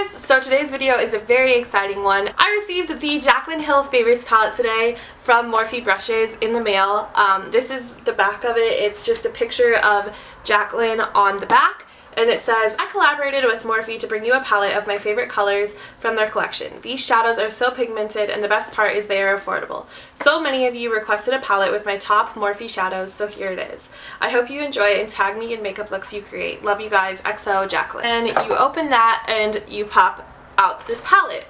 guys! So today's video is a very exciting one. I received the Jaclyn Hill Favorites palette today from Morphe Brushes in the mail. This is the back of it. It's just a picture of Jaclyn on the back, and it says, I collaborated with Morphe to bring you a palette of my favorite colors from their collection. These shadows are so pigmented, and the best part is they are affordable. So many of you requested a palette with my top Morphe shadows, so here it is. I hope you enjoy it and tag me in makeup looks you create. Love you guys, XO Jaclyn. And you open that and you pop out this palette.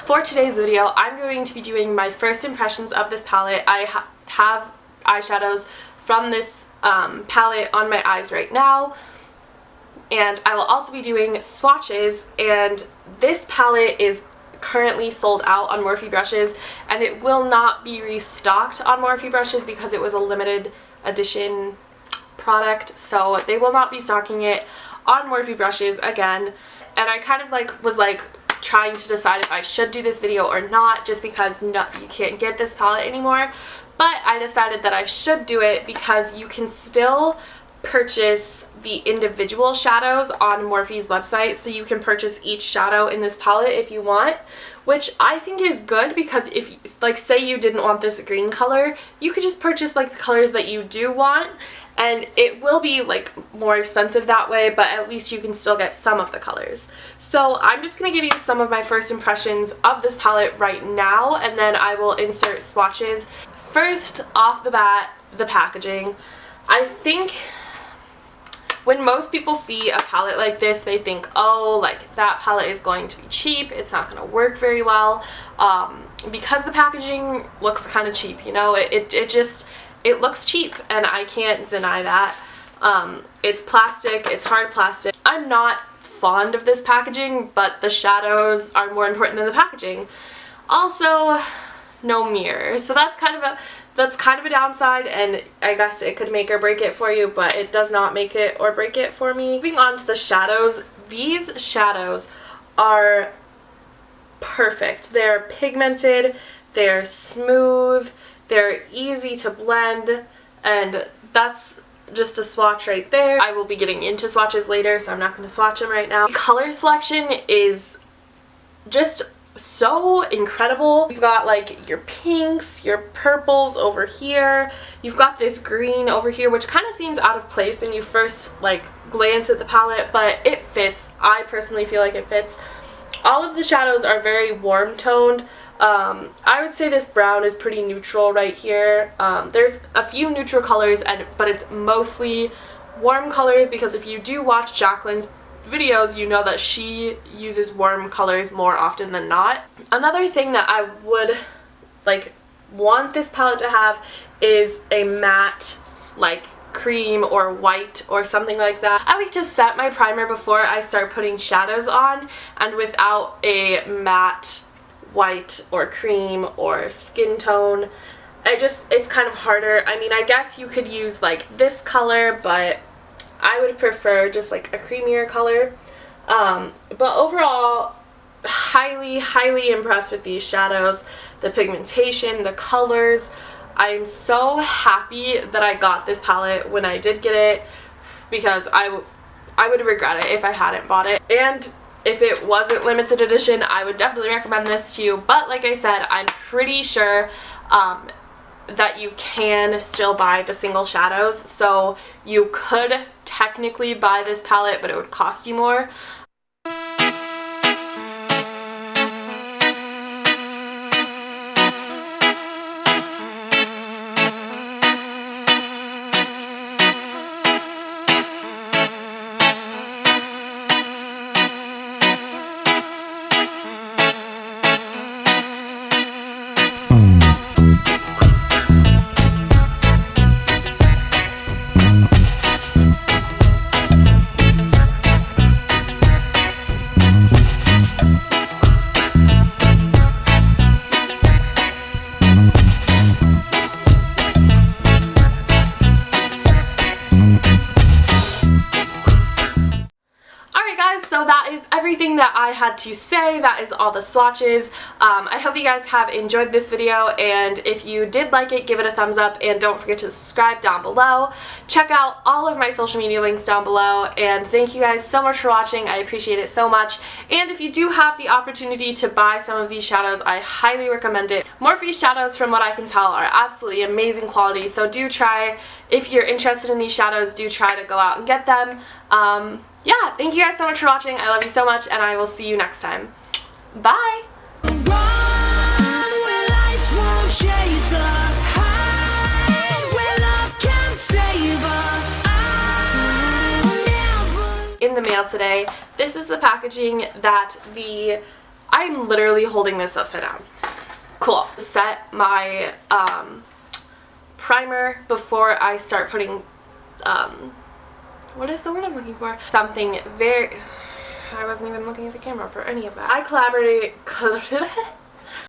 For today's video, I'm going to be doing my first impressions of this palette. I have eyeshadows from this palette on my eyes right now. And I will also be doing swatches, and this palette is currently sold out on Morphe Brushes, and it will not be restocked on Morphe Brushes because it was a limited edition product, so they will not be stocking it on Morphe Brushes again. And I kind of was trying to decide if I should do this video or not, just because you can't get this palette anymore, but I decided that I should do it because you can still purchase the individual shadows on Morphe's website, so you can purchase each shadow in this palette if you want, which I think is good, because if say you didn't want this green color, you could just purchase the colors that you do want, and it will be more expensive that way, but at least you can still get some of the colors. So I'm just gonna give you some of my first impressions of this palette right now, and then I will insert swatches. First off the bat, the packaging. I think when most people see a palette like this, they think, oh, that palette is going to be cheap, it's not going to work very well, because the packaging looks kind of cheap, you know, it looks cheap, and I can't deny that. It's plastic, it's hard plastic. I'm not fond of this packaging, but the shadows are more important than the packaging. Also, no mirror, so that's kind of a downside, and I guess it could make or break it for you, but it does not make it or break it for me. Moving on to the shadows, these shadows are perfect. They're pigmented, they're smooth, they're easy to blend, and that's just a swatch right there. I will be getting into swatches later, so I'm not going to swatch them right now. The color selection is just so incredible. You've got your pinks, your purples over here, you've got this green over here, which kind of seems out of place when you first glance at the palette, but it fits. I personally feel like it fits. All of the shadows are very warm toned. I would say this brown is pretty neutral right here. There's a few neutral colors, but it's mostly warm colors, because if you do watch Jaclyn's videos, you know that she uses warm colors more often than not. Another thing that I would want this palette to have is a matte cream or white or something like that. I like to set my primer before I start putting shadows on, and without a matte white or cream or skin tone, it's kind of harder. I mean, I guess you could use this color, but I would prefer just a creamier color. But overall, highly impressed with these shadows, the pigmentation, the colors. I'm so happy that I got this palette when I did get it, because I would regret it if I hadn't bought it. And if it wasn't limited edition, I would definitely recommend this to you. But like I said, I'm pretty sure that you can still buy the single shadows, so you could technically buy this palette, but it would cost you more. that I had to say. That is all the swatches. I hope you guys have enjoyed this video, and if you did like it, give it a thumbs up, and don't forget to subscribe down below. Check out all of my social media links down below, and thank you guys so much for watching. I appreciate it so much. And if you do have the opportunity to buy some of these shadows, I highly recommend it. Morphe shadows, from what I can tell, are absolutely amazing quality, so do try, if you're interested in these shadows, do try to go out and get them. Yeah, thank you guys so much for watching. I love you so much, and I will see you next time. Bye! In the mail today, this is the packaging that I'm literally holding this upside down. Cool. Set my primer before I start putting what is the word I'm looking for? Something very... I wasn't even looking at the camera for any of that. I collaborated